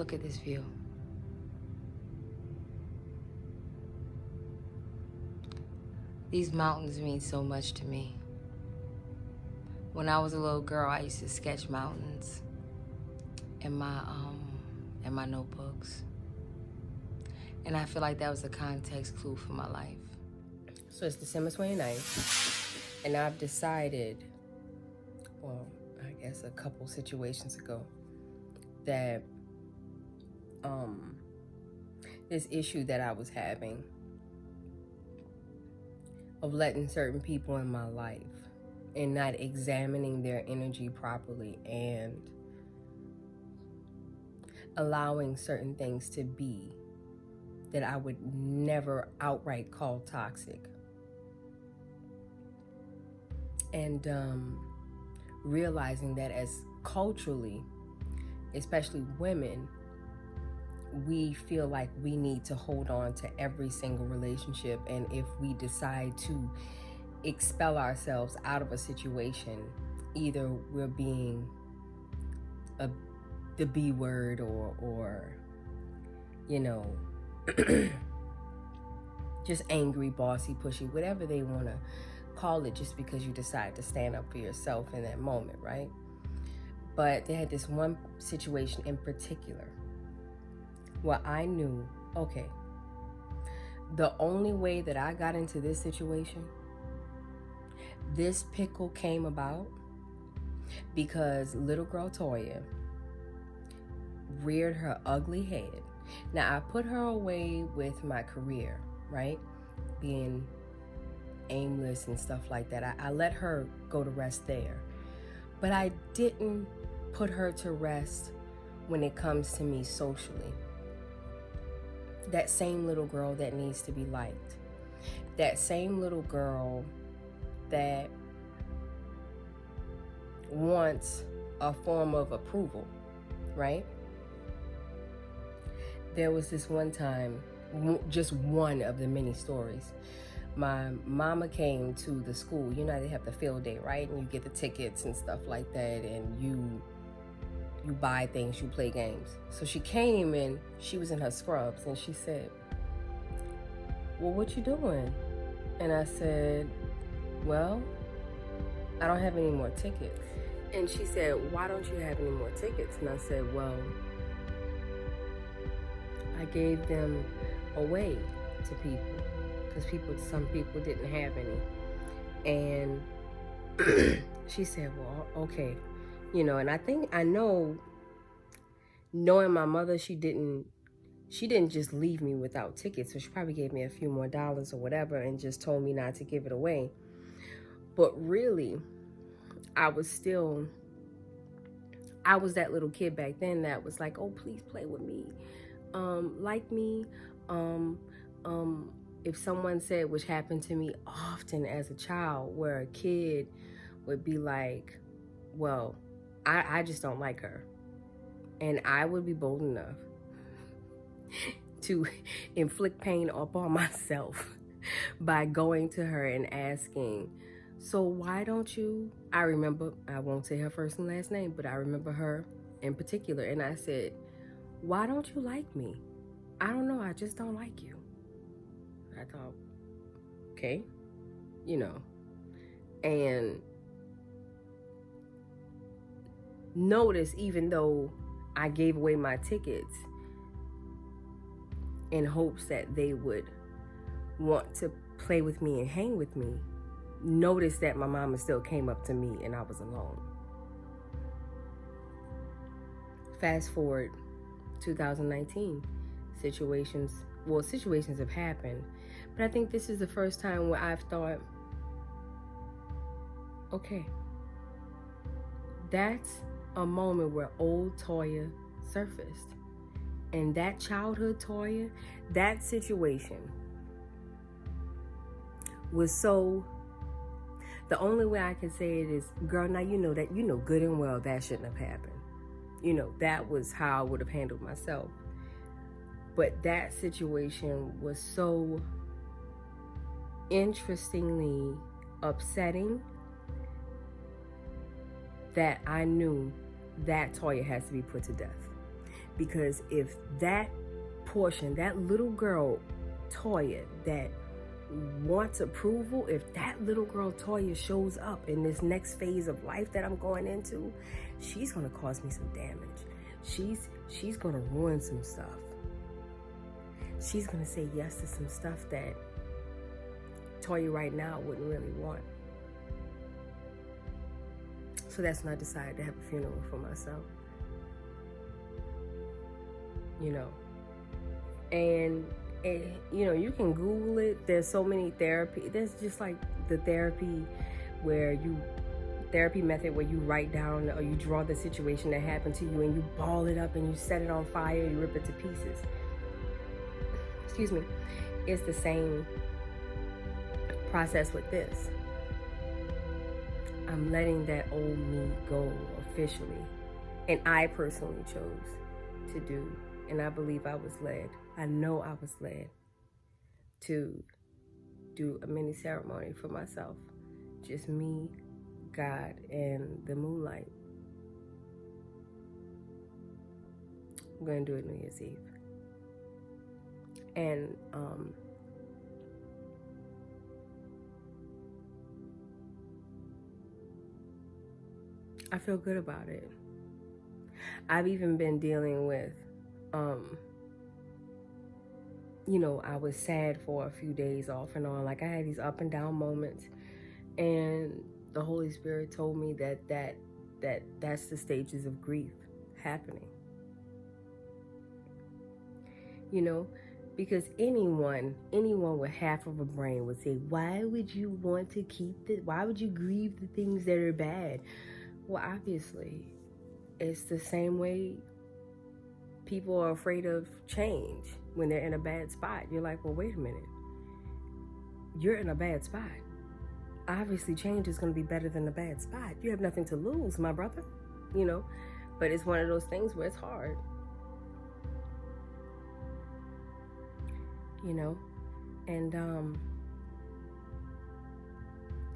Look at this view. These mountains mean so much to me. When I was a little girl, I used to sketch mountains in my notebooks. And I feel like that was a context clue for my life. So it's December 29th, and I've decided, well, I guess a couple situations ago, that this issue that I was having of letting certain people in my life and not examining their energy properly and allowing certain things to be that I would never outright call toxic. And realizing that as culturally, especially women, we feel like we need to hold on to every single relationship, and if we decide to expel ourselves out of a situation, either we're being the B word or you know, just angry, bossy, pushy, whatever they want to call it, just because you decide to stand up for yourself in that moment, right? But they had this one situation in particular where I knew, okay, the only way that I got into this situation, this pickle came about because little girl Toya reared her ugly head. Now, I put her away with my career, right? Being aimless and stuff like that. I let her go to rest there. But I didn't put her to rest when it comes to me socially. That same little girl that needs to be liked. That same little girl that wants a form of approval, right? There was this one time, just one of the many stories. My mama came to the school. You know, they have the field day, right? And you get the tickets and stuff like that, and you buy things, you play games. So she came and she was in her scrubs, and she said, well, what you doing? And I said, well, I don't have any more tickets. And she said, why don't you have any more tickets? And I said, well, I gave them away to people because some people didn't have any. And she said, well, okay. You know, and I know, knowing my mother, she didn't just leave me without tickets. So she probably gave me a few more dollars or whatever and just told me not to give it away. But really, I was that little kid back then that was like, oh, please play with me. Like me. If someone said, which happened to me often as a child, where a kid would be like, well, I just don't like her. And I would be bold enough to inflict pain upon myself by going to her and asking, so why don't you, I remember, I won't say her first and last name, but I remember her in particular. And I said, why don't you like me? I don't know, I just don't like you. I thought, okay, you know, and notice, even though I gave away my tickets in hopes that they would want to play with me and hang with me, notice that my mama still came up to me and I was alone. Fast forward 2019, situations have happened, but I think this is the first time where I've thought, okay, that's a moment where old Toya surfaced. And that childhood Toya, that situation was so, the only way I can say it is, girl, now you know good and well that shouldn't have happened. You know, that was how I would have handled myself. But that situation was so interestingly upsetting that I knew that Toya has to be put to death. Because if that portion, that little girl, Toya, that wants approval, if that little girl Toya shows up in this next phase of life that I'm going into, she's gonna cause me some damage. She's gonna ruin some stuff. She's gonna say yes to some stuff that Toya right now wouldn't really want. So that's when I decided to have a funeral for myself. You know. And you know, you can Google it. There's so many therapy. There's just like the therapy method where you write down or you draw the situation that happened to you and you ball it up and you set it on fire, you rip it to pieces. Excuse me. It's the same process with this. I'm letting that old me go officially. And I personally chose to do. And I believe I was led. I know I was led to do a mini ceremony for myself. Just me, God, and the moonlight. I'm going to do it New Year's Eve. And I feel good about it. I've even been dealing with, you know, I was sad for a few days off and on. Like I had these up and down moments, and the Holy Spirit told me that's the stages of grief happening. You know, because anyone with half of a brain would say, why would you want to keep it? Why would you grieve the things that are bad? Well, obviously, it's the same way people are afraid of change when they're in a bad spot. You're like, well, wait a minute. You're in a bad spot. Obviously, change is going to be better than a bad spot. You have nothing to lose, my brother. You know, but it's one of those things where it's hard. You know, and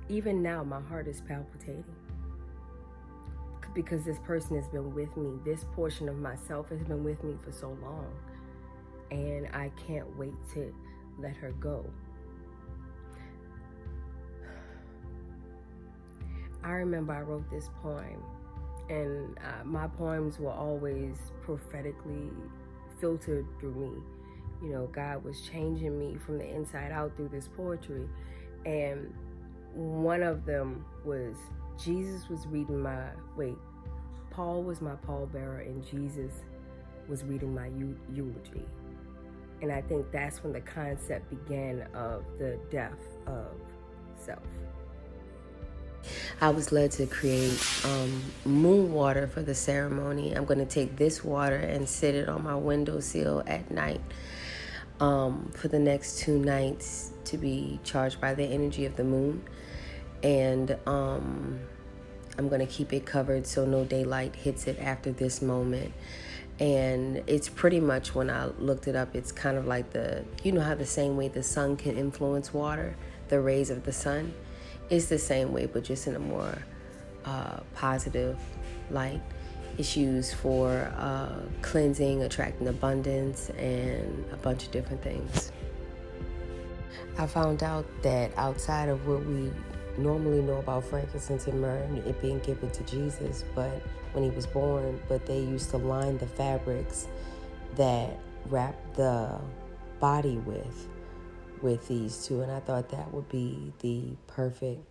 even now my heart is palpitating because this person has been with me. This portion of myself has been with me for so long, and I can't wait to let her go. I remember I wrote this poem, and my poems were always prophetically filtered through me. You know, God was changing me from the inside out through this poetry. And one of them was, Paul was my pallbearer and Jesus was reading my eulogy. And I think that's when the concept began of the death of self. I was led to create moon water for the ceremony. I'm going to take this water and sit it on my windowsill at night for the next 2 nights to be charged by the energy of the moon. And I'm going to keep it covered so no daylight hits it after this moment. And it's pretty much, when I looked it up, it's kind of like you know how the same way the sun can influence water, the rays of the sun? It's the same way, but just in a more positive light. It's used for cleansing, attracting abundance, and a bunch of different things. I found out that outside of what we normally know about frankincense and myrrh, it being given to Jesus, but when he was born, but they used to line the fabrics that wrap the body with these two, and I thought that would be the perfect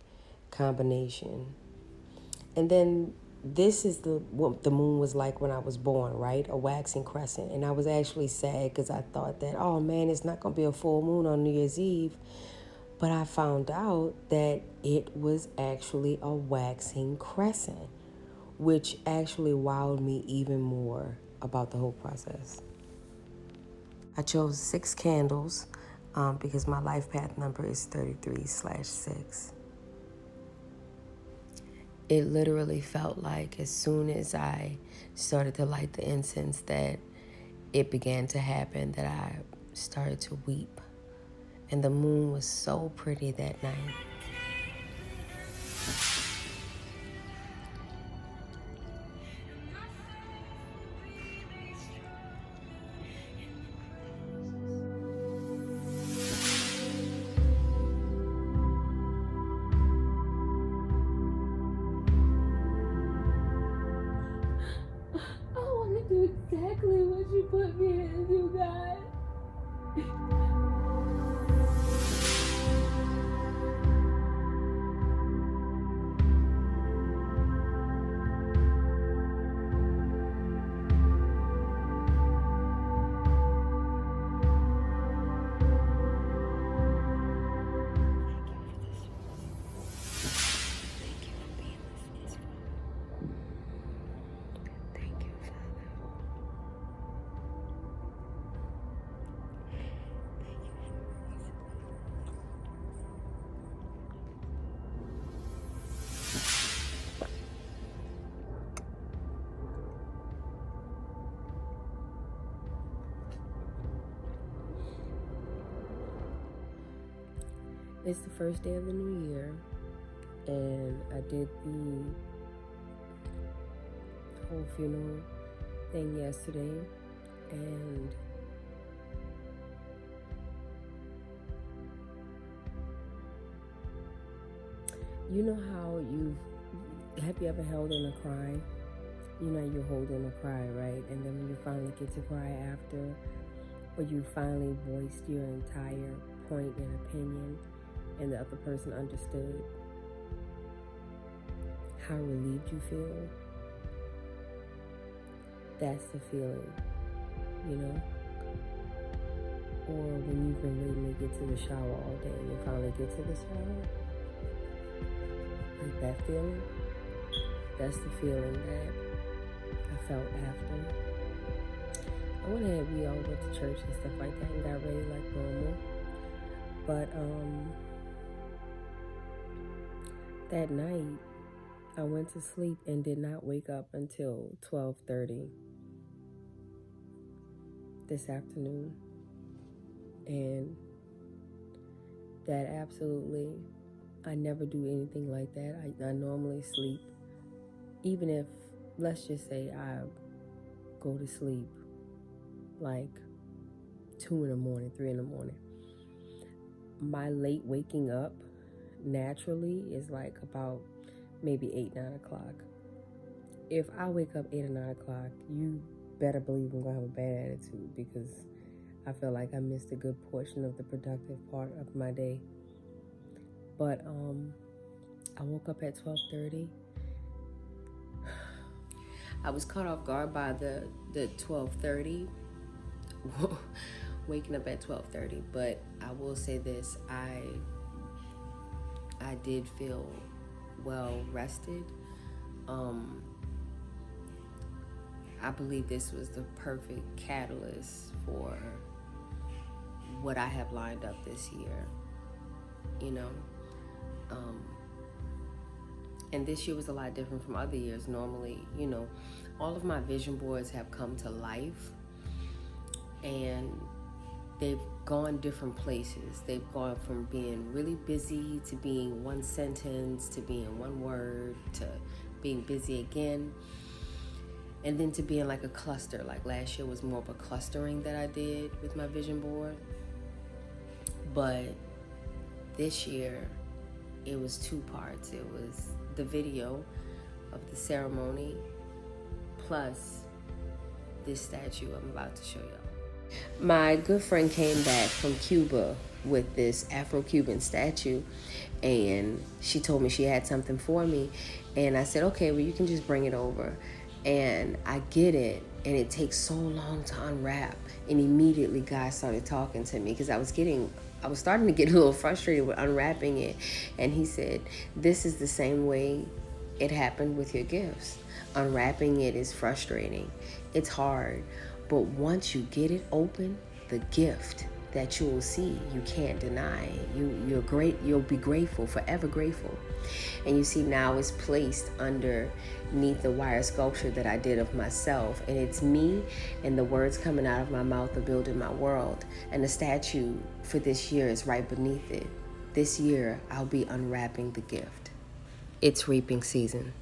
combination. And then this is what the moon was like when I was born, right? A waxing crescent. And I was actually sad because I thought that, oh man, it's not going to be a full moon on New Year's Eve. But I found out that it was actually a waxing crescent, which actually wowed me even more about the whole process. I chose 6 candles because my life path number is 33/6. It literally felt like as soon as I started to light the incense that it began to happen, that I started to weep. And the moon was so pretty that night. exactly what you put me into, God. It's the first day of the new year, and I did the whole funeral thing yesterday, and you know how have you ever held in a cry? You know you're holding a cry, right? And then when you finally get to cry after, or you finally voiced your entire point and opinion, and the other person understood, how relieved you feel. That's the feeling, you know? Or when you've been waiting to get to the shower all day and you finally get to the shower, like that feeling, that's the feeling that I felt after. I went ahead, we all went to church and stuff like that and got ready like normal. But that night, I went to sleep and did not wake up until 12:30 this afternoon. And that absolutely, I never do anything like that. I normally sleep, even if, let's just say I go to sleep like 2 in the morning, 3 in the morning. My late waking up naturally is like about maybe 8, 9 o'clock. If I wake up 8 or 9 o'clock, you better believe I'm gonna have a bad attitude, because I feel like I missed a good portion of the productive part of my day. But I woke up at 12:30. I was caught off guard by the 12:30, waking up at 12:30. But I will say this: I did feel well rested. I believe this was the perfect catalyst for what I have lined up this year, you know. And this year was a lot different from other years. Normally, you know, all of my vision boards have come to life, and they've gone different places. They've gone from being really busy to being one sentence, to being one word, to being busy again, and then to being like a cluster. Like last year was more of a clustering that I did with my vision board. But this year, it was 2 parts. It was the video of the ceremony plus this statue I'm about to show y'all. My good friend came back from Cuba with this Afro-Cuban statue, and she told me she had something for me, and I said, okay, well, you can just bring it over. And I get it, and it takes so long to unwrap, and immediately guys started talking to me, because I was starting to get a little frustrated with unwrapping it. And he said, this is the same way it happened with your gifts. Unwrapping it is frustrating. It's hard. But once you get it open, the gift that you will see, you can't deny. You're great. You'll be grateful, forever grateful. And you see, now it's placed underneath the wire sculpture that I did of myself. And it's me, and the words coming out of my mouth are building my world. And the statue for this year is right beneath it. This year, I'll be unwrapping the gift. It's reaping season.